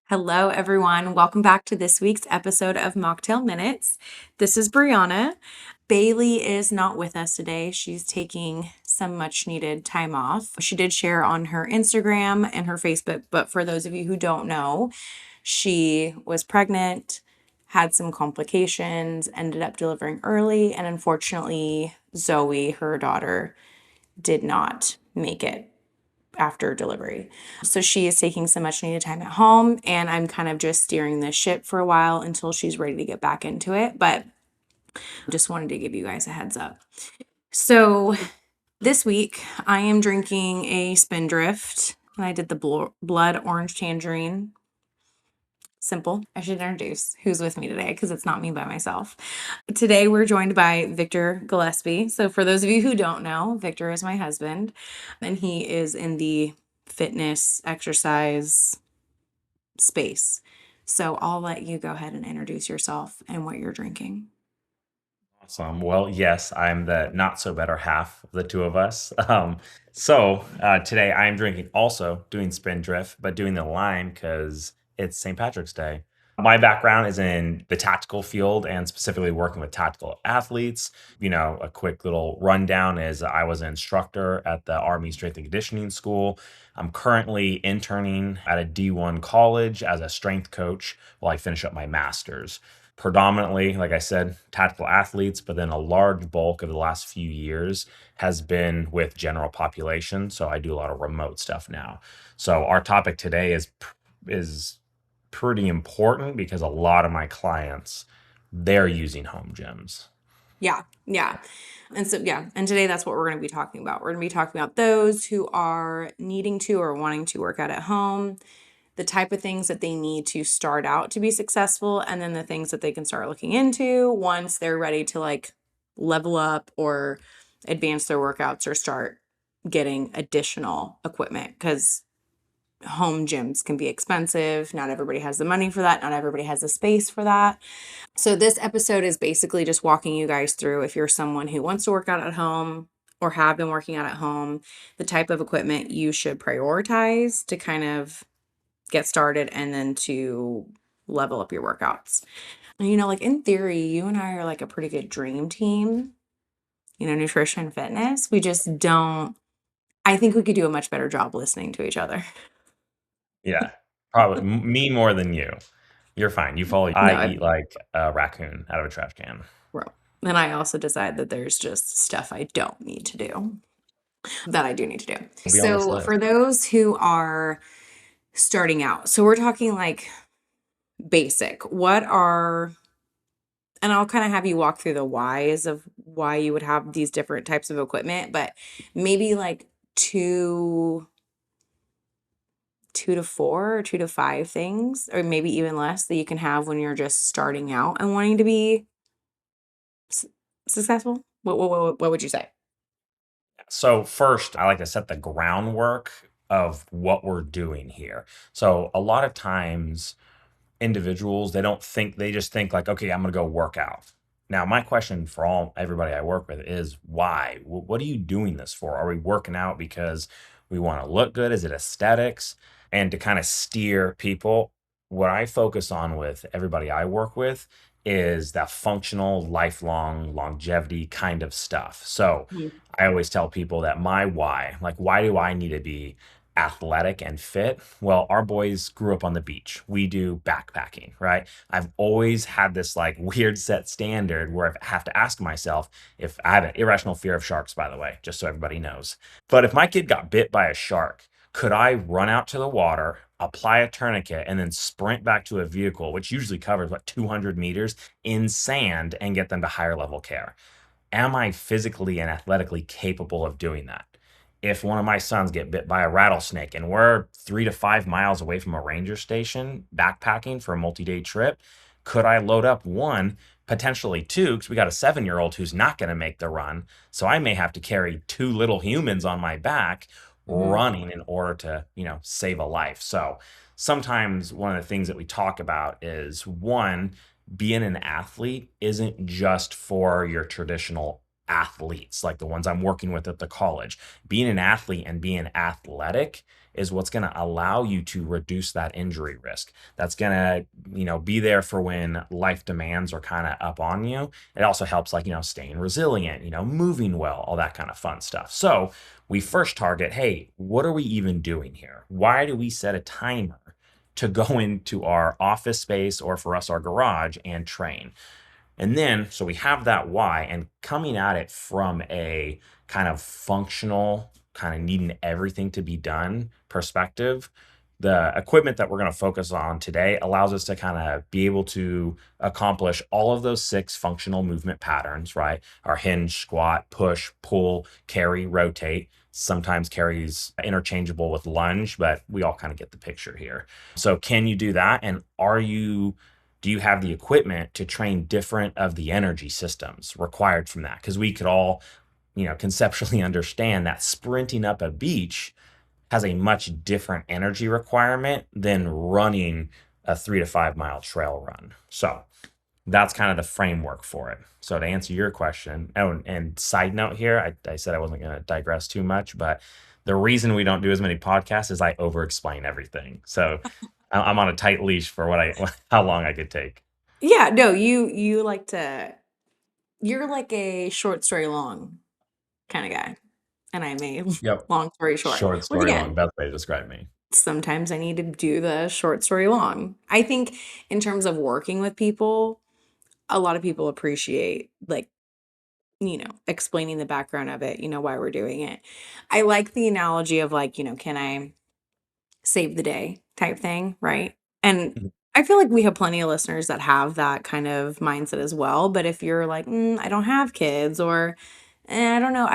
Hello, everyone. Welcome back to this week's episode of Mocktail Minutes. This is Brianna. Bailey is not with us today. She's taking some much needed time off. She did share on her Instagram and her Facebook, but for those of you who don't know, she was pregnant, had some complications, ended up delivering early, and unfortunately, Zoe, her daughter, did not make it after delivery. So she is taking some much needed time at home, and I'm kind of just steering this ship for a while until she's ready to get back into it. But just wanted to give you guys a heads up. So this week I am drinking a Spindrift, and I did the blood orange tangerine. Simple. I should introduce who's with me today because it's not me by myself. Today we're joined by Victor Gillespie. So for those of you who don't know, Victor is my husband, and he is in the fitness exercise space. So I'll let you go ahead and introduce yourself and what you're drinking. Awesome. Well, yes, I'm the not so better half of the two of us. So today I'm drinking also doing Spindrift, but doing the lime because it's St. Patrick's Day. My background is in the tactical field and specifically working with tactical athletes. A quick little rundown is I was an instructor at the Army Strength and Conditioning School. I'm currently interning at a D1 college as a strength coach while I finish up my master's. Predominantly, like I said, tactical athletes, but then a large bulk of the last few years has been with general population. So I do a lot of remote stuff now. So our topic today is pretty important because a lot of my clients, they're using home gyms. Yeah, yeah. And today that's what we're going to be talking about. We're going to be talking about those who are needing to or wanting to work out at home, the type of things that they need to start out to be successful, and then the things that they can start looking into once they're ready to like level up or advance their workouts or start getting additional equipment because home gyms can be expensive. Not everybody has the money for that. Not everybody has the space for that. So this episode is basically just walking you guys through if you're someone who wants to work out at home or have been working out at home, the type of equipment you should prioritize to kind of get started and then to level up your workouts. Like in theory, you and I are like a pretty good dream team, nutrition and fitness. We just don't, I think we could do a much better job listening to each other. Yeah, probably me more than you. You're fine. You follow. No, I eat like a raccoon out of a trash can. well, and I also decide that there's just stuff I don't need to do that I do need to do. We'll be on this So list. for those who are starting out, so we're talking like basic. And I'll kind of have you walk through the whys of why you would have these different types of equipment, but maybe like two to four or 2 to 5 things, or maybe even less that you can have when you're just starting out and wanting to be successful. What would you say? So first, I like to set the groundwork of what we're doing here. So a lot of times individuals, they just think like, okay, I'm going to go work out. Now, my question for everybody I work with is why? What are you doing this for? Are we working out because we want to look good? Is it aesthetics? And to kind of steer people, what I focus on with everybody I work with is that functional, lifelong, longevity kind of stuff. So Mhm. I always tell people that my why, like, why do I need to be athletic and fit? Well, our boys grew up on the beach. We do backpacking, right? I've always had this like weird set standard where I have to ask myself if I have an irrational fear of sharks, by the way, just so everybody knows. But if my kid got bit by a shark, could I run out to the water, apply a tourniquet, and then sprint back to a vehicle, which usually covers what 200 meters in sand, and get them to higher level care? Am I physically and athletically capable of doing that? If one of my sons get bit by a rattlesnake and we're 3 to 5 miles away from a ranger station backpacking for a multi-day trip, could I load up one, potentially two, because we got a 7-year-old who's not going to make the run. So I may have to carry two little humans on my back Mhm. running in order to, save a life. So sometimes one of the things that we talk about is one, being an athlete isn't just for your traditional athletes, like the ones I'm working with at the college. Being an athlete and being athletic is what's going to allow you to reduce that injury risk. That's going to, be there for when life demands are kind of up on you. It also helps, like, staying resilient, moving well, all that kind of fun stuff. So we first target, hey, what are we even doing here? Why do we set a timer to go into our office space, or for us, our garage, and train? And then, so we have that why, and coming at it from a kind of functional, kind of needing everything to be done perspective. The equipment that we're going to focus on today allows us to kind of be able to accomplish all of those 6 functional movement patterns, right? Our hinge, squat, push, pull, carry, rotate. Sometimes carries interchangeable with lunge, but we all kind of get the picture here. So, can you do that? And do you have the equipment to train different of the energy systems required from that? Because we could all, conceptually understand that sprinting up a beach has a much different energy requirement than running a 3 to 5 mile trail run. So that's kind of the framework for it. So to answer your question, oh, and side note here, I said I wasn't going to digress too much, but the reason we don't do as many podcasts is I over explain everything. So I'm on a tight leash for how long I could take. Yeah, no, you like to you're like a short story long kind of guy, and I'm a Yep. long story short. Short Which story long, again, best way to describe me. sometimes I need to do the short story long. I think in terms of working with people, a lot of people appreciate like, explaining the background of it, why we're doing it. I like the analogy of like, can I save the day type thing, right? And Mhm. I feel like we have plenty of listeners that have that kind of mindset as well. But if you're like, I don't have kids, or I don't know,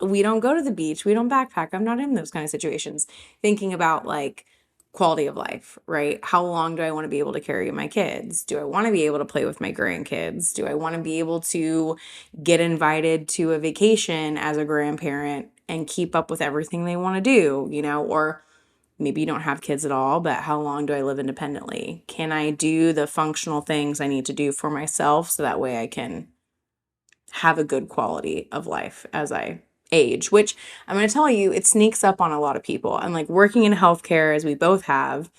we don't go to the beach, we don't backpack, I'm not in those kind of situations. Thinking about like quality of life, right? How long do I want to be able to carry my kids? Do I want to be able to play with my grandkids? Do I want to be able to get invited to a vacation as a grandparent and keep up with everything they want to do, or maybe you don't have kids at all, but how long do I live independently? Can I do the functional things I need to do for myself so that way I can have a good quality of life as I age? Which I'm going to tell you, it sneaks up on a lot of people. And like working in healthcare, as we both have,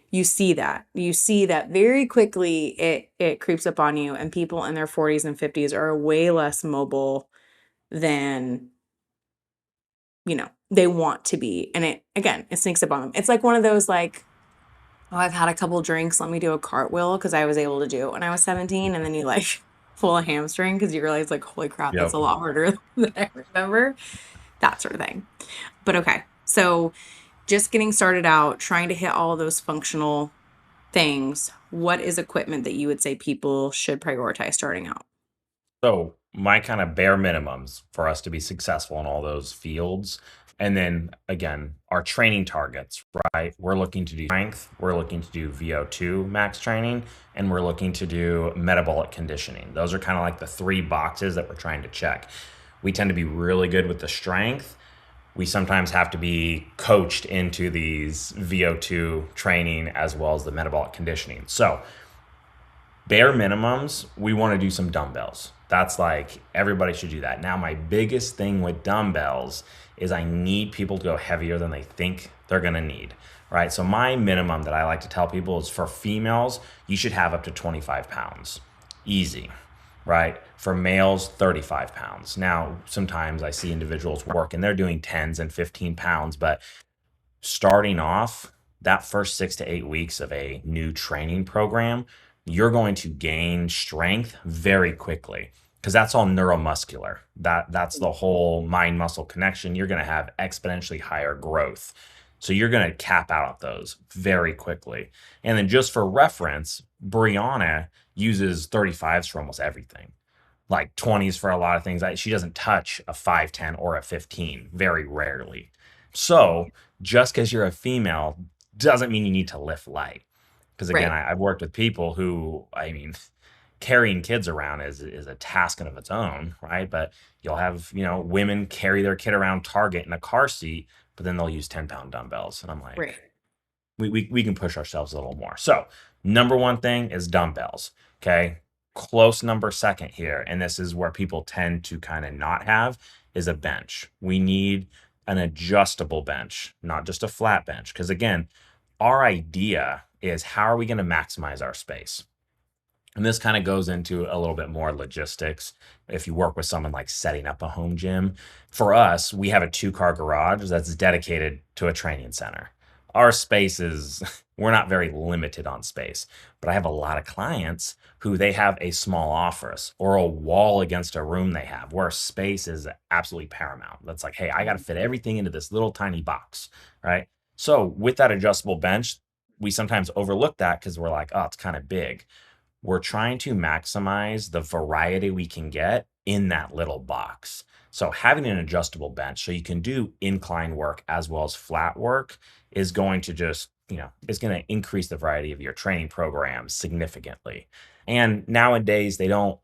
you see that. You see that very quickly it creeps up on you, and people in their 40s and 50s are way less mobile than they want to be. And it sneaks up on them. It's like one of those like, oh, I've had a couple drinks, let me do a cartwheel because I was able to do it when I was 17. And then you like pull a hamstring because you realize like, holy crap, that's Yep. a lot harder than I remember. That sort of thing. But okay. So just getting started out, trying to hit all of those functional things. What is equipment that you would say people should prioritize starting out? So my kind of bare minimums for us to be successful in all those fields. And then again, our training targets, right? We're looking to do strength, we're looking to do VO2 max training, and we're looking to do metabolic conditioning. Those are kind of like the 3 boxes that we're trying to check. We tend to be really good with the strength. We sometimes have to be coached into these VO2 training as well as the metabolic conditioning. So bare minimums, we want to do some dumbbells. That's like everybody should do that. Now, my biggest thing with dumbbells is I need people to go heavier than they think they're going to need, right? So, my minimum that I like to tell people is for females, you should have up to 25 pounds. Easy, right? For males, 35 pounds. Now, sometimes I see individuals work and they're doing 10s and 15 pounds, but starting off that first 6 to 8 weeks of a new training program, you're going to gain strength very quickly because that's all neuromuscular. That's the whole mind muscle connection. You're going to have exponentially higher growth. So you're going to cap out at those very quickly. And then just for reference, Brianna uses 35s for almost everything, like 20s for a lot of things. She doesn't touch a 5, 10, or a 15, very rarely. So just because you're a female doesn't mean you need to lift light. Because again, Right. I've worked with people who, I mean, carrying kids around is a task in of its own, right? But you'll have, women carry their kid around Target in a car seat, but then they'll use 10-pound dumbbells. And I'm like, Right. we can push ourselves a little more. So number one thing is dumbbells. Okay. close number second here, and this is where people tend to kind of not have, is a bench. We need an adjustable bench, not just a flat bench. Because again, our idea is how are we going to maximize our space? And this kind of goes into a little bit more logistics. If you work with someone like setting up a home gym, for us, we have a 2-car garage that's dedicated to a training center. Our space is, we're not very limited on space, but I have a lot of clients who they have a small office or a wall against a room they have where space is absolutely paramount. That's like, hey, I got to fit everything into this little tiny box, right? So with that adjustable bench, we sometimes overlook that because we're like, oh, it's kind of big. We're trying to maximize the variety we can get in that little box. So having an adjustable bench so you can do incline work as well as flat work is going to just, is going to increase the variety of your training programs significantly. And nowadays they don't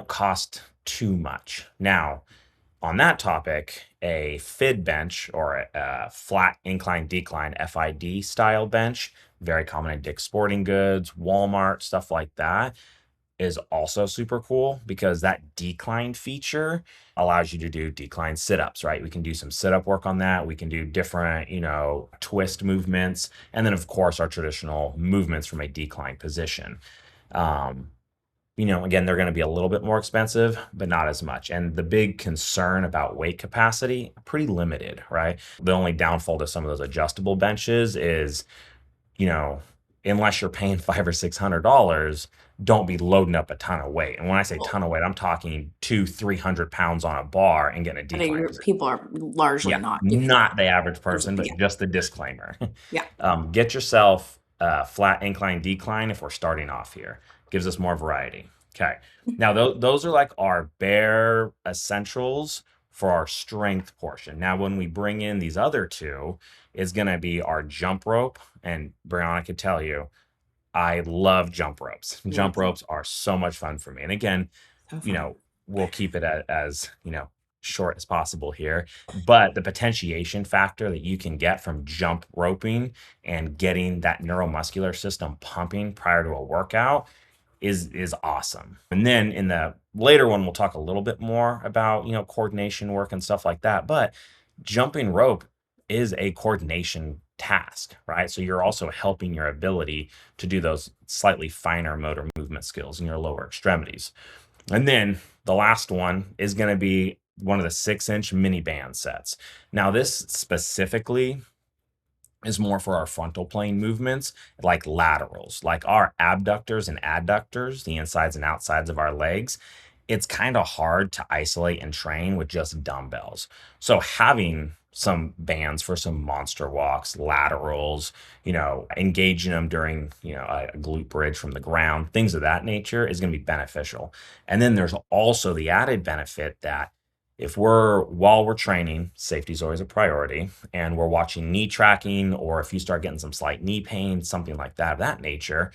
cost too much. Now, on that topic, a FID bench or a flat incline decline FID style bench, very common in Dick's Sporting Goods, Walmart, stuff like that, is also super cool because that decline feature allows you to do decline sit-ups, right? We can do some sit-up work on that. We can do different, twist movements. And then of course our traditional movements from a decline position. Um, again, they're going to be a little bit more expensive, but not as much. And the big concern about weight capacity, pretty limited, right? The only downfall to some of those adjustable benches is, you know, unless you're paying $500 or $600, don't be loading up a ton of weight. And when I say ton of weight, I'm talking 200-300 pounds on a bar and getting a I think decline position. people are largely Yeah, not doing not that. the average person, Yeah. but just the disclaimer. Yeah. Get yourself a flat incline decline if we're starting off here. Gives us more variety. Okay. Now, those are like our bare essentials for our strength portion. Now, when we bring in these other two, is going to be our jump rope. And Brianna could tell you, I love jump ropes. Me Jump too. ropes are so much fun for me. And again, So you fun. know, we'll keep it as, short as possible here. But the potentiation factor that you can get from jump roping and getting that neuromuscular system pumping prior to a workout is awesome. And then in the later one, we'll talk a little bit more about, coordination work and stuff like that. But jumping rope is a coordination task, right? So you're also helping your ability to do those slightly finer motor movement skills in your lower extremities. And then the last one is going to be one of the 6-inch mini band sets. Now, this specifically is more for our frontal plane movements, like laterals, like our abductors and adductors, the insides and outsides of our legs. It's kind of hard to isolate and train with just dumbbells. So having some bands for some monster walks, laterals, engaging them during, a glute bridge from the ground, things of that nature is going to be beneficial. And then there's also the added benefit that while we're training, safety is always a priority, and we're watching knee tracking, or if you start getting some slight knee pain, something like that of that nature,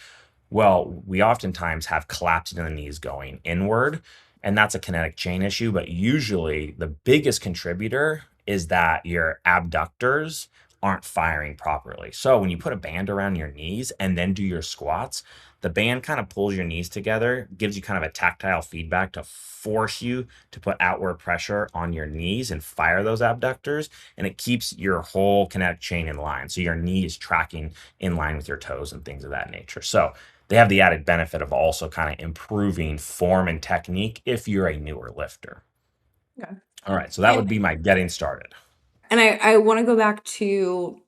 well, we oftentimes have collapsing in the knees going inward, and that's a kinetic chain issue. But usually the biggest contributor is that your abductors aren't firing properly. So when you put a band around your knees and then do your squats, the band kind of pulls your knees together, gives you kind of a tactile feedback to force you to put outward pressure on your knees and fire those abductors. And it keeps your whole kinetic chain in line. So your knee is tracking in line with your toes and things of that nature. So they have the added benefit of also kind of improving form and technique if you're a newer lifter. Okay. All right. So that would be my getting started. And I want to go back to,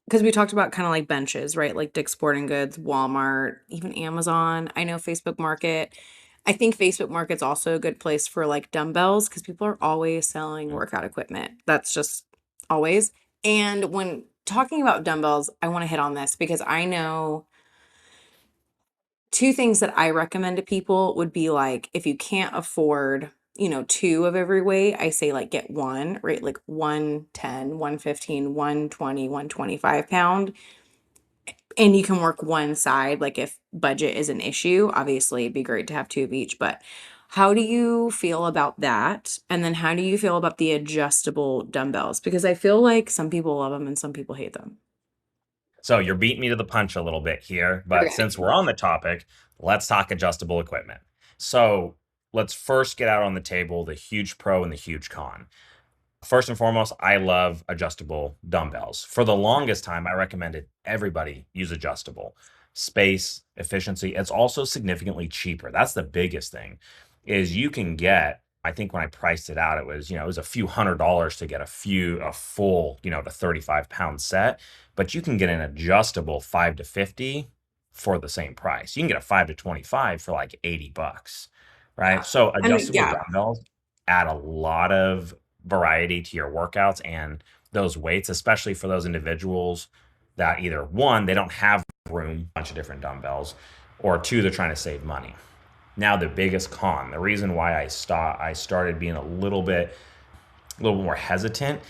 because we talked about kind of like benches, right? Like Dick's Sporting Goods, Walmart, even Amazon. I know Facebook Market. I think Facebook Market's also a good place for like dumbbells because people are always selling workout equipment. That's just always. And when talking about dumbbells, I want to hit on this because I know two things that I recommend to people would be like if you can't afford, two of every weight, I say like get one, right? Like 110, 115, 120, 125 pound. And you can work one side, like if budget is an issue, obviously it'd be great to have two of each. But how do you feel about that? And then how do you feel about the adjustable dumbbells? Because I feel like some people love them and some people hate them. So you're beating me to the punch a little bit here, but Okay. since we're on the topic, let's talk adjustable equipment. So let's first get out on the table the huge pro and the huge con. First and foremost, I love adjustable dumbbells. For the longest time, I recommended everybody use adjustable. Space, efficiency, it's also significantly cheaper. That's the biggest thing is you can get, I think when I priced it out, it was, it was a few $100s to get a full, the 35-pound set, but you can get an adjustable 5 to 50 for the same price. You can get a 5 to 25 for like $80, right? Yeah. So I mean, adjustable yeah. dumbbells add a lot of variety to your workouts and those weights, especially for those individuals that either one, they don't have room, a bunch of different dumbbells, or two, they're trying to save money. Now, the biggest con, the reason why I started being a little more hesitant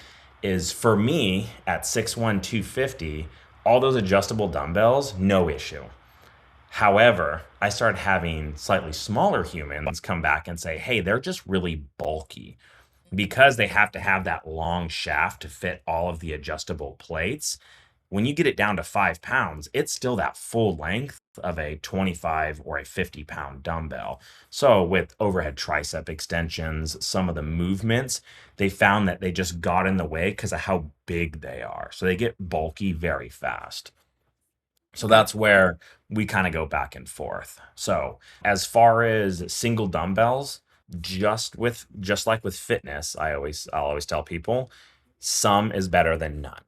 is for me at 6'1", 250, all those adjustable dumbbells, no issue. However, I started having slightly smaller humans come back and say, hey, they're just really bulky because they have to have that long shaft to fit all of the adjustable plates. When you get it down to 5 pounds, it's still that full length of a 25 or a 50-pound dumbbell. So, with overhead tricep extensions, some of the movements, they found that they just got in the way because of how big they are. So, they get bulky very fast. So Okay. that's where we kind of go back and forth. So as far as single dumbbells, just like with fitness, I'll always tell people some is better than none.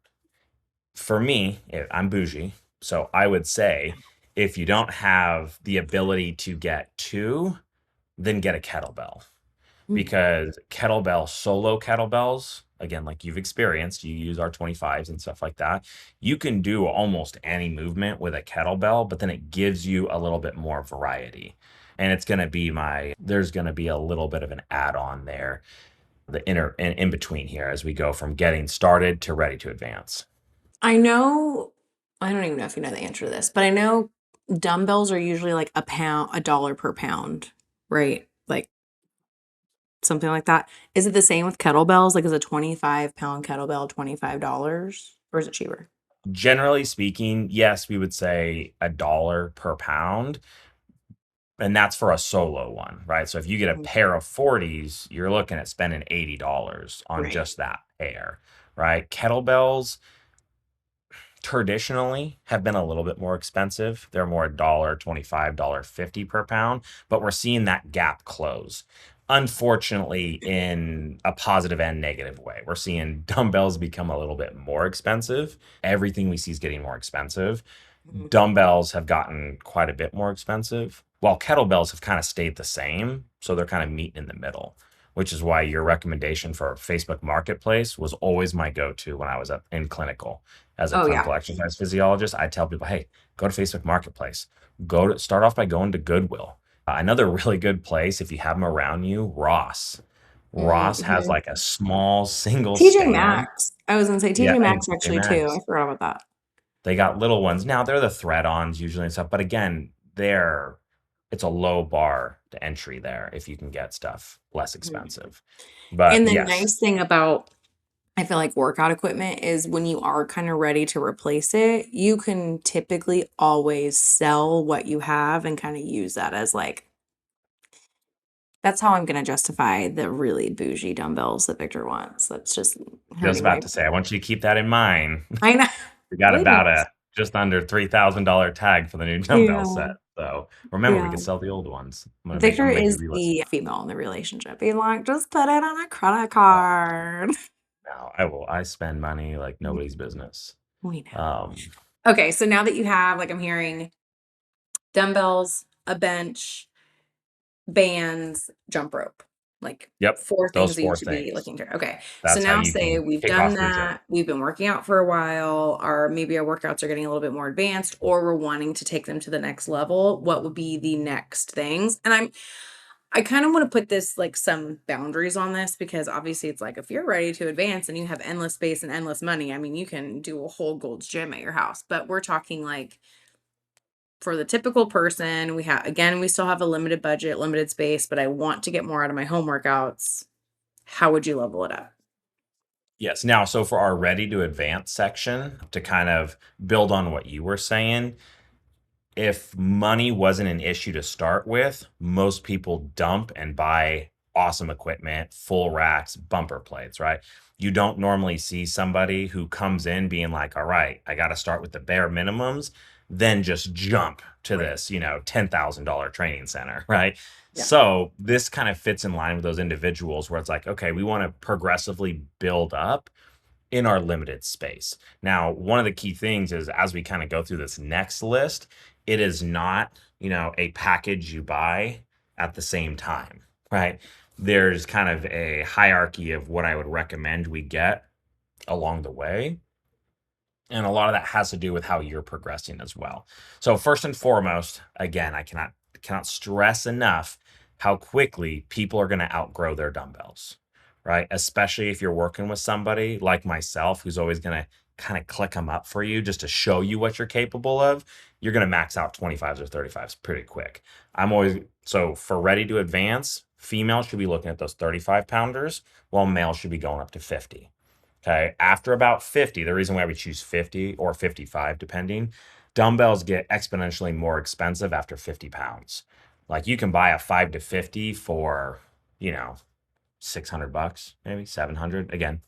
For me, I'm bougie, so I would say if you don't have the ability to get two, then get a kettlebell Mm. because solo kettlebells, again, like you've experienced, you use our 25s and stuff like that. You can do almost any movement with a kettlebell, but then it gives you a little bit more variety. And there's going to be a little bit of an add on there, in between here as we go from getting started to ready to advance. I know, I don't even know if you know the answer to this, but I know dumbbells are usually like a dollar per pound, right? Like something like that. Is it the same with kettlebells? Like is a 25-pound kettlebell $25 or is it cheaper? Generally speaking, yes, we would say a dollar per pound. And that's for a solo one, right? So if you get a Mm. pair of 40s, you're looking at spending $80 on Right. just that pair, right? Kettlebells traditionally have been a little bit more expensive. They're more $1.25, 50 per pound, but we're seeing that gap close. Unfortunately, in a positive and negative way, we're seeing dumbbells become a little bit more expensive. Everything we see is getting more expensive. Mhm. Dumbbells have gotten quite a bit more expensive, while kettlebells have kind of stayed the same. So they're kind of meeting in the middle, which is why your recommendation for Facebook Marketplace was always my go to when I was in clinical. As a Oh yeah. clinical exercise physiologist, I tell people, hey, go to Facebook Marketplace. Start off by going to Goodwill. Another really good place, if you have them around you, Ross. Ross has Mhm. like a small single TJ stand. Maxx. I was gonna say Yeah, TJ and Maxx TJ actually too. I Maxx. forgot about that. They got little ones. Now they're the thread-ons usually and stuff, but again, it's a low bar to entry there if you can get stuff less Mhm. expensive. But And the yes, nice thing about I feel like workout equipment is when you are kind of ready to replace it, you can typically always sell what you have and kind of use that as like, that's how I'm going to justify the really bougie dumbbells that Victor wants. That's just just hurting about my. to say, I want you to keep that in mind. I know. We got Believe me. about a just under $3,000 tag for the new dumbbell Yeah. set. So remember, we Yeah. could sell the old ones. I'm Victor gonna make you is re-listen. the female in the relationship. He's like, just put it on a credit Oh, card. no, I will. I spend money like nobody's business. We know. Um, Okay. So now that you have, like, I'm hearing dumbbells, a bench, bands, jump rope. Like yep, 4 those things that you four should be things. looking to. Okay. So That's how now you say can we've kick done off your journey. that, we've been working out for a while, or maybe our workouts are getting a little bit more advanced, or we're wanting to take them to the next level. What would be the next things? And I kind of want to put this like some boundaries on this because obviously it's like if you're ready to advance and you have endless space and endless money, I mean, you can do a whole Gold's Gym at your house. But we're talking like for the typical person, we still have a limited budget, limited space, but I want to get more out of my home workouts. How would you level it up? Yes. Now, so for our ready to advance section, to kind of build on what you were saying, if money wasn't an issue to start with, most people dump and buy awesome equipment, full racks, bumper plates, right? You don't normally see somebody who comes in being like, all right, I got to start with the bare minimums, then just jump to Right. this, $10,000 training center, right? Yeah. So this kind of fits in line with those individuals where it's like, okay, we want to progressively build up in our limited space. Now, one of the key things is as we kind of go through this next list, it is not, a package you buy at the same time, right? There's kind of a hierarchy of what I would recommend we get along the way. And a lot of that has to do with how you're progressing as well. So first and foremost, again, I cannot stress enough how quickly people are going to outgrow their dumbbells, right? Especially if you're working with somebody like myself who's always going to kind of click them up for you just to show you what you're capable of. You're going to max out 25s or 35s pretty quick. I'm always so for ready to advance, females should be looking at those 35 pounders while males should be going up to 50. Okay. After about 50, the reason why we choose 50 or 55, depending, dumbbells get exponentially more expensive after 50 pounds. Like you can buy a 5 to 50 for, you know, $600, maybe 700. Again,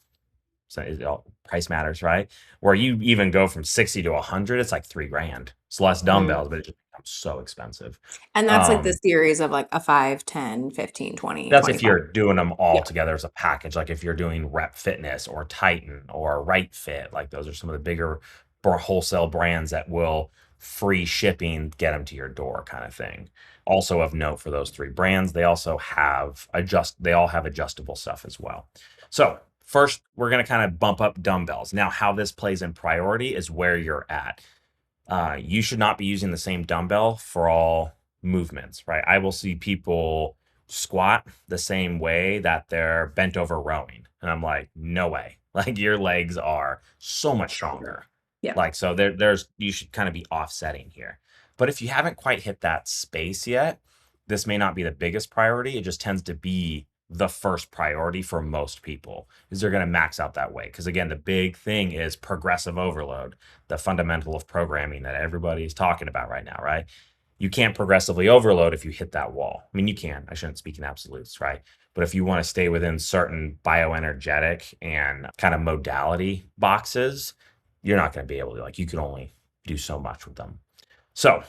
so price matters, right? Where you even go from 60 to 100, it's like 3 grand. It's less Mhm. dumbbells, but it just becomes so expensive. And that's like the Um, series of like a 5, 10, 15, 20, That's if 25. you're doing them Yeah. all together as a package, like if you're doing Rep Fitness or Titan or Right Fit, like those are some of the bigger wholesale brands that will free shipping, get them to your door kind of thing. Also of note for those three brands, they all have adjustable stuff as well. So first, we're going to kind of bump up dumbbells. Now, how this plays in priority is where you're at. You should not be using the same dumbbell for all movements, right? I will see people squat the same way that they're bent over rowing. And I'm like, no way. Like your legs are so much stronger. Yeah. Like, so you should kind of be offsetting here. But if you haven't quite hit that space yet, this may not be the biggest priority. It just tends to be the first priority for most people is they're going to max out that way. Because again, the big thing is progressive overload, the fundamental of programming that everybody's talking about right now, right? You can't progressively overload if you hit that wall. I mean, you can. I shouldn't speak in absolutes, right? But if you want to stay within certain bioenergetic and kind of modality boxes, you're not going to be able to. Like, you can only do so much with them. So,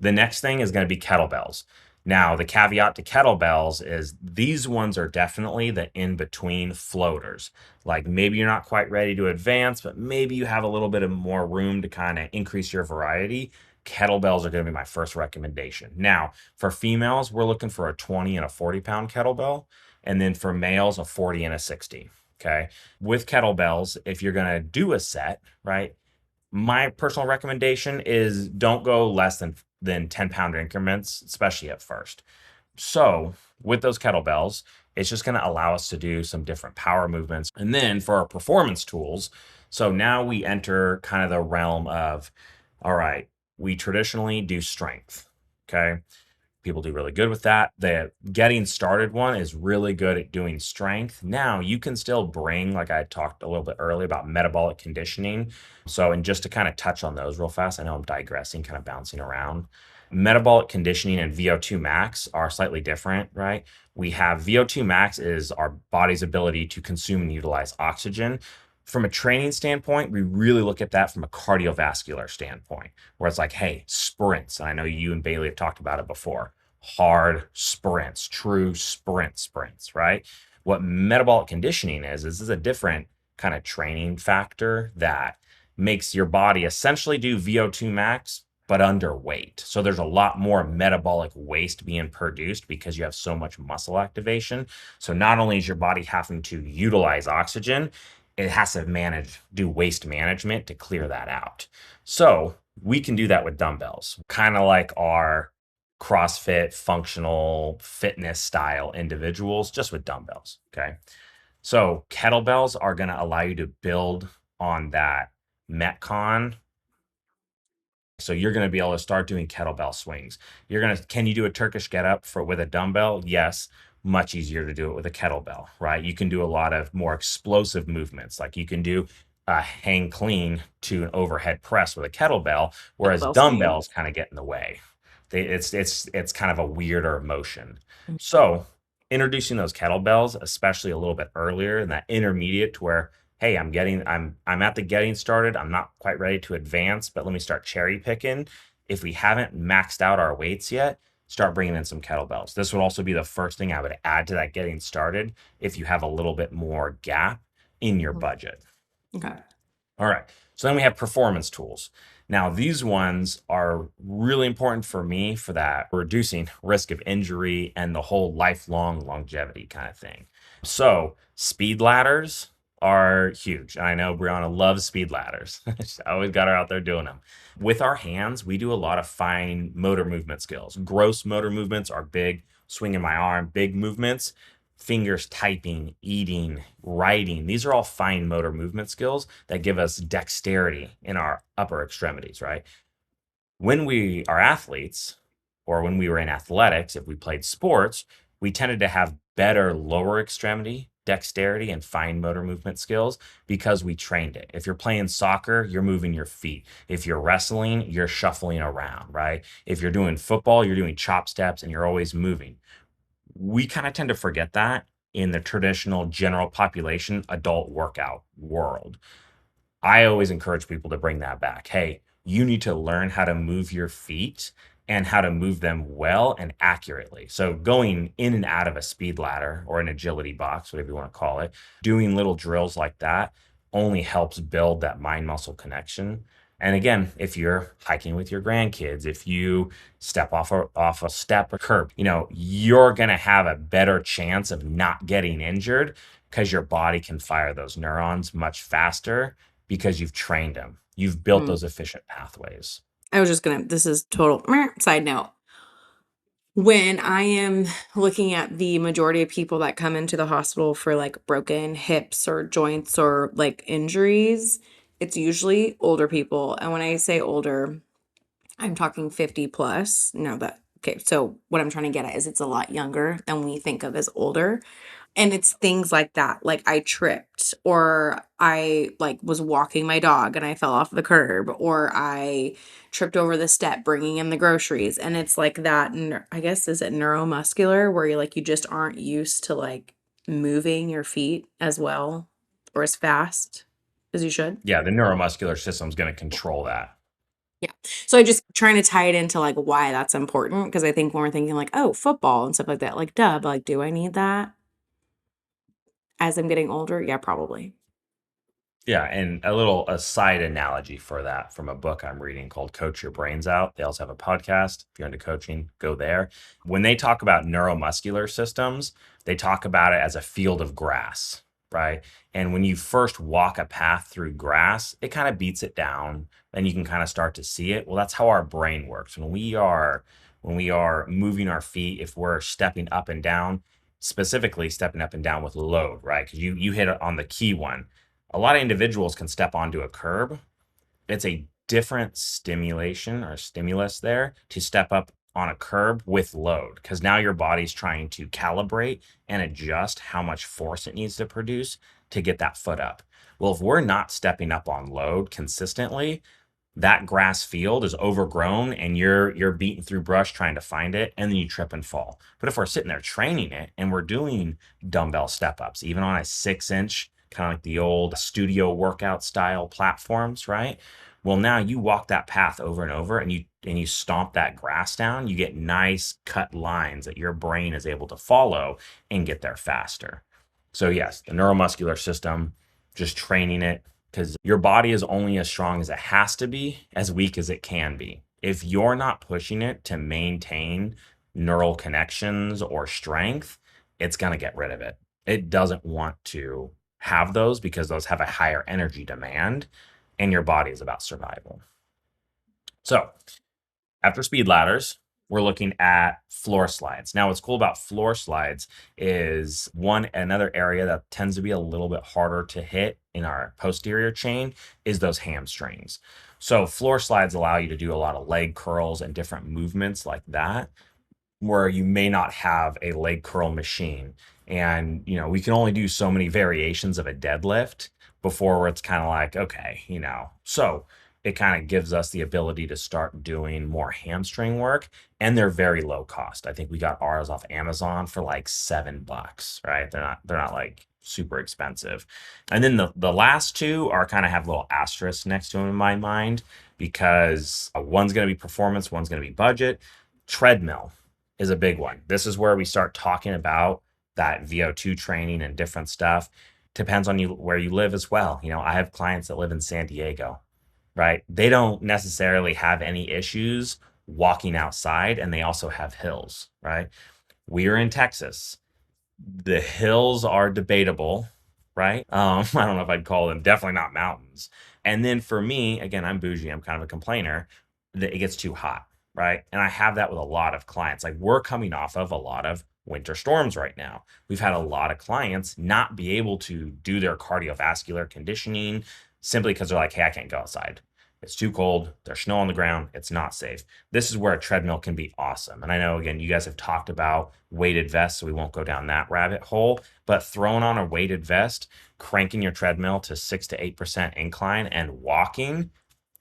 the next thing is going to be kettlebells. Now, the caveat to kettlebells is these ones are definitely the in between floaters. Like maybe you're not quite ready to advance, but maybe you have a little bit of more room to kind of increase your variety. Kettlebells are going to be my first recommendation. Now, for females, we're looking for a 20 and a 40-pound kettlebell. And then for males, a 40 and a 60. Okay. With kettlebells, if you're going to do a set, right? My personal recommendation is don't go less than 10-pound increments, especially at first. So with those kettlebells, it's just going to allow us to do some different power movements. And then for our performance tools, so now we enter kind of the realm of, all right, we traditionally do strength. Okay. People do really good with that. The getting started one is really good at doing strength. Now you can still bring, like I talked a little bit earlier about metabolic conditioning. So, and just to kind of touch on those real fast, I know I'm digressing, kind of bouncing around. Metabolic conditioning and VO2 max are slightly different, right? We have VO2 max is our body's ability to consume and utilize oxygen. From a training standpoint, we really look at that from a cardiovascular standpoint, where it's like, hey, sprints. And I know you and Bailey have talked about it before. Hard sprints, true sprints, right? What metabolic conditioning is this is a different kind of training factor that makes your body essentially do VO2 max, but underweight. So there's a lot more metabolic waste being produced because you have so much muscle activation. So not only is your body having to utilize oxygen, it has to do waste management to clear that out. So we can do that with dumbbells, kind of like our CrossFit functional fitness style individuals, just with dumbbells. Okay. So kettlebells are going to allow you to build on that Metcon. So you're going to be able to start doing kettlebell swings. Can you do a Turkish get up with a dumbbell? Yes. much easier to do it with a kettlebell, right? You can do a lot of more explosive movements. Like you can do a hang clean to an overhead press with a kettlebell, whereas Kettlebell swing. dumbbells kind of get in the way. It's kind of a weirder motion. Mm. So introducing those kettlebells, especially a little bit earlier in that intermediate to where, hey, I'm at the getting started. I'm not quite ready to advance, but let me start cherry picking. If we haven't maxed out our weights yet, start bringing in some kettlebells. This would also be the first thing I would add to that getting started if you have a little bit more gap in your Mhm. budget. Okay. All right. So then we have performance tools. Now, these ones are really important for me for that reducing risk of injury and the whole lifelong longevity kind of thing. So, speed ladders are huge. And I know Brianna loves speed ladders. She's always got her out there doing them. With our hands, we do a lot of fine motor movement skills. Gross motor movements are big, swinging my arm, big movements, fingers typing, eating, writing. These are all fine motor movement skills that give us dexterity in our upper extremities, right? When we are athletes, or when we were in athletics, if we played sports, we tended to have better lower extremity dexterity and fine motor movement skills because we trained it. If you're playing soccer, you're moving your feet. If you're wrestling, you're shuffling around, right? If you're doing football, you're doing chop steps and you're always moving. We kind of tend to forget that in the traditional general population adult workout world. I always encourage people to bring that back. Hey, you need to learn how to move your feet and how to move them well and accurately. So, going in and out of a speed ladder or an agility box, whatever you want to call it, doing little drills like that only helps build that mind muscle connection. And again, if you're hiking with your grandkids, if you step off a step or curb, you're going to have a better chance of not getting injured because your body can fire those neurons much faster because you've trained them. You've built Mm. those efficient pathways. I was just gonna, this is total side note. When I am looking at the majority of people that come into the hospital for like broken hips or joints or like injuries, it's usually older people. And when I say older, I'm talking 50 plus. No, okay. So what I'm trying to get at is it's a lot younger than we think of as older. And it's things like that. Like I tripped or I like was walking my dog and I fell off the curb or I tripped over the step bringing in the groceries. And it's like that. And I guess, is it neuromuscular where you just aren't used to like moving your feet as well or as fast as you should? Yeah, the neuromuscular system is going to control that. Yeah. So I just trying to tie it into like why that's important because I think when we're thinking like, oh, football and stuff like that, like, duh, but like, do I need that as I'm getting older? Yeah, probably. Yeah, and a side analogy for that from a book I'm reading called Coach Your Brains Out. They also have a podcast. If you're into coaching, go there. When they talk about neuromuscular systems, they talk about it as a field of grass, right? And when you first walk a path through grass, it kind of beats it down and you can kind of start to see it. Well, that's how our brain works. When we are moving our feet, if we're stepping up and down, specifically stepping up and down with load, right? Because you hit it on the key one. A lot of individuals can step onto a curb. It's a different stimulation or stimulus there to step up on a curb with load because now your body's trying to calibrate and adjust how much force it needs to produce to get that foot up. Well, if we're not stepping up on load consistently, that grass field is overgrown and you're beating through brush trying to find it and then you trip and fall. But if we're sitting there training it and we're doing dumbbell step ups even on a 6-inch, kind of like the old studio workout style platforms, right? Well, now you walk that path over and over and you stomp that grass down, you get nice cut lines that your brain is able to follow and get there faster. So yes, the neuromuscular system, just training it, because your body is only as strong as it has to be, as weak as it can be. If you're not pushing it to maintain neural connections or strength, it's going to get rid of it. It doesn't want to have those because those have a higher energy demand, and your body is about survival. So, after speed ladders, we're looking at floor slides. Now, what's cool about floor slides is another area that tends to be a little bit harder to hit in our posterior chain is those hamstrings. So floor slides allow you to do a lot of leg curls and different movements like that. where you may not have a leg curl machine. And, we can only do so many variations of a deadlift before it's kind of like, okay, So it kind of gives us the ability to start doing more hamstring work, and they're very low cost. I think we got ours off Amazon for like $7, right? They're not like super expensive. And then the last two are kind of have little asterisks next to them in my mind because one's going to be performance, one's going to be budget. Treadmill is a big one. This is where we start talking about that VO2 training and different stuff. Depends on you where you live as well. I have clients that live in San Diego, right? They don't necessarily have any issues walking outside, and they also have hills, right? We are in Texas. The hills are debatable, right? I don't know if I'd call them, definitely not mountains. And then for me, again, I'm bougie, I'm kind of a complainer, that it gets too hot, right? And I have that with a lot of clients. Like we're coming off of a lot of winter storms right now. We've had a lot of clients not be able to do their cardiovascular conditioning simply because they're like, hey, I can't go outside. It's too cold. There's snow on the ground. It's not safe. This is where a treadmill can be awesome. And I know, again, you guys have talked about weighted vests, so we won't go down that rabbit hole. But throwing on a weighted vest, cranking your treadmill to 6 to 8% incline and walking,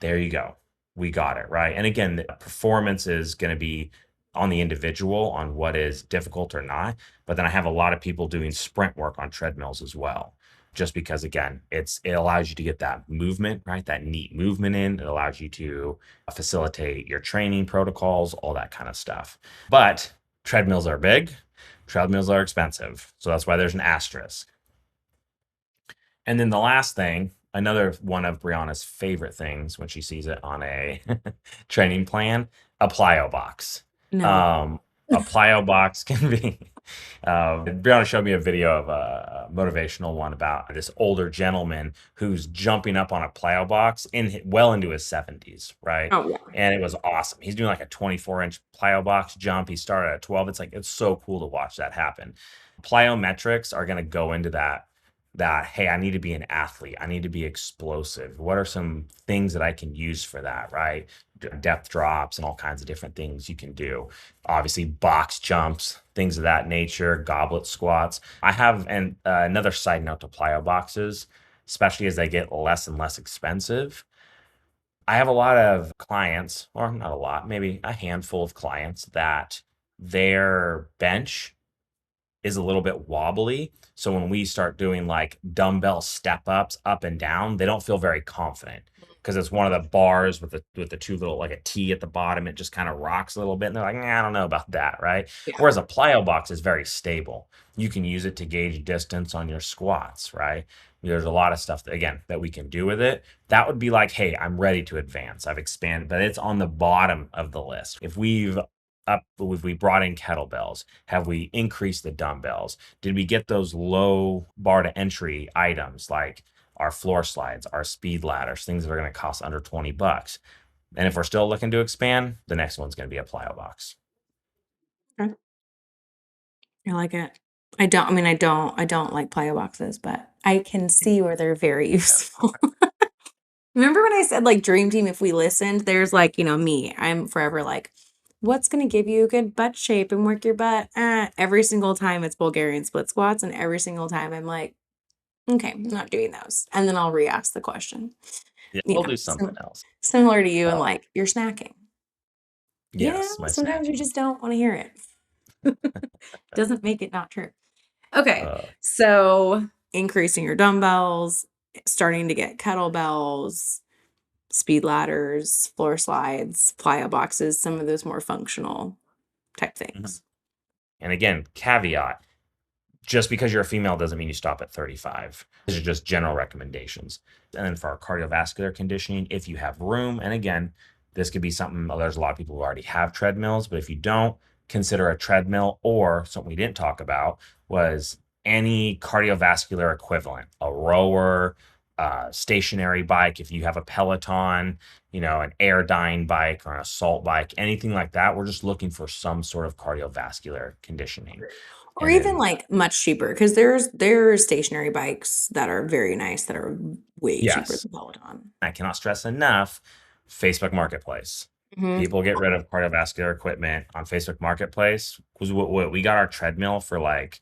there you go. We got it, right? And again, the performance is going to be on the individual on what is difficult or not. But then I have a lot of people doing sprint work on treadmills as well, just because again it allows you to get that movement, right, that neat movement in. It allows you to facilitate your training protocols, all that kind of stuff. But treadmills are big, treadmills are expensive, so that's why there's an asterisk. And then the last thing, another one of Brianna's favorite things when she sees it on a training plan, a plyo box. No. A plyo box can be. Brianna showed me a video of a motivational one about this older gentleman who's jumping up on a plyo box well into his 70s, right? Oh yeah. And it was awesome. He's doing like a 24-inch plyo box jump. He started at 12. It's so cool to watch that happen. Plyometrics are going to go into that, hey, I need to be an athlete. I need to be explosive. What are some things that I can use for that, right? Depth drops and all kinds of different things you can do. Obviously, box jumps, things of that nature, goblet squats. I have another side note to plyo boxes, especially as they get less and less expensive. I have a lot of clients, or not a lot, maybe a handful of clients that their bench is a little bit wobbly. So when we start doing like dumbbell step ups up and down, they don't feel very confident because it's one of the bars with the two little like a T at the bottom. It just kind of rocks a little bit, and they're like, I don't know about that, right? Yeah. Whereas a plyo box is very stable. You can use it to gauge distance on your squats, right? There's a lot of stuff that we can do with it. That would be like, hey, I'm ready to advance. I've expanded, but it's on the bottom of the list. If we brought in kettlebells? Have we increased the dumbbells? Did we get those low bar to entry items like our floor slides, our speed ladders, things that are going to cost under $20? And if we're still looking to expand, the next one's going to be a plyo box. Okay. I like it. I don't like plyo boxes, but I can see where they're very useful. Remember when I said like dream team, if we listened, there's like, me, I'm forever like, what's going to give you a good butt shape and work your butt? Every single time it's Bulgarian split squats. And every single time I'm like, okay, I'm not doing those. And then I'll re-ask the question, Yeah, we'll do something else. similar to you and Uh, like you're snacking. yes, my Sometimes you snacking. just don't want to hear it. Doesn't make it not true. Okay. Uh, So increasing your dumbbells, starting to get kettlebells, speed ladders, floor slides, plyo boxes, some of those more functional type mhm. things. And again, caveat, just because you're a female doesn't mean you stop at 35. These are just general recommendations. And then for our cardiovascular conditioning, if you have room, and again, this could be something, there's a lot of people who already have treadmills, but if you don't, consider a treadmill, or something we didn't talk about was any cardiovascular equivalent, a rower, stationary bike. If you have a Peloton, an Airdyne bike or an assault bike, anything like that, we're just looking for some sort of cardiovascular conditioning. Or And even then like much cheaper because there's stationary bikes that are very nice that are way cheaper yes, than Peloton. I cannot stress enough, Facebook Marketplace. Mhm. People get rid of cardiovascular equipment on Facebook Marketplace because we got our treadmill for like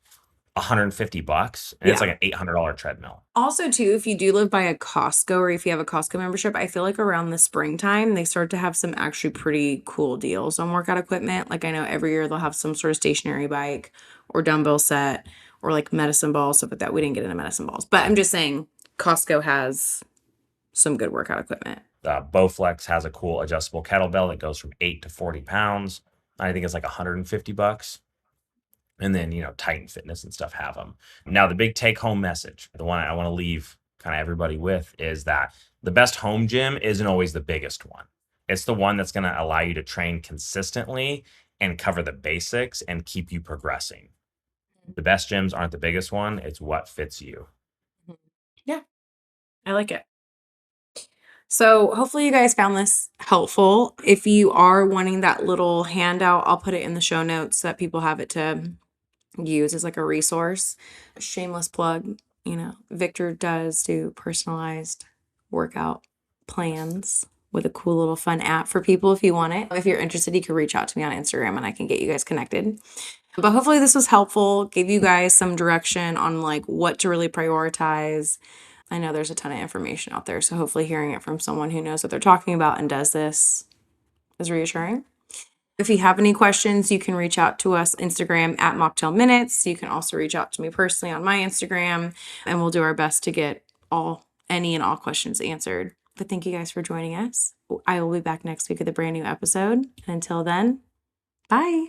$150, and it's Yeah. like an $800 treadmill. Also, too, if you do live by a Costco or if you have a Costco membership, I feel like around the springtime, they start to have some actually pretty cool deals on workout equipment. Like I know every year they'll have some sort of stationary bike or dumbbell set or like medicine balls, stuff like that. We didn't get into medicine balls, but I'm just saying Costco has some good workout equipment. Bowflex has a cool adjustable kettlebell that goes from 8 to 40 pounds. I think it's like $150. And then, Titan Fitness and stuff have them. Now, the big take home message, the one I want to leave kind of everybody with, is that the best home gym isn't always the biggest one. It's the one that's going to allow you to train consistently and cover the basics and keep you progressing. The best gyms aren't the biggest one, it's what fits you. Yeah, I like it. So hopefully you guys found this helpful. If you are wanting that little handout, I'll put it in the show notes so that people have it to use as like a resource. Shameless plug, Victor does do personalized workout plans with a cool little fun app for people if you want it. If you're interested, you can reach out to me on Instagram and I can get you guys connected. But hopefully this was helpful, gave you guys some direction on like what to really prioritize. I know there's a ton of information out there, so hopefully hearing it from someone who knows what they're talking about and does this is reassuring. If you have any questions, you can reach out to us Instagram at Mocktail Minutes. You can also reach out to me personally on my Instagram, and we'll do our best to get any and all questions answered. But thank you guys for joining us. I will be back next week with a brand new episode. And until then, bye.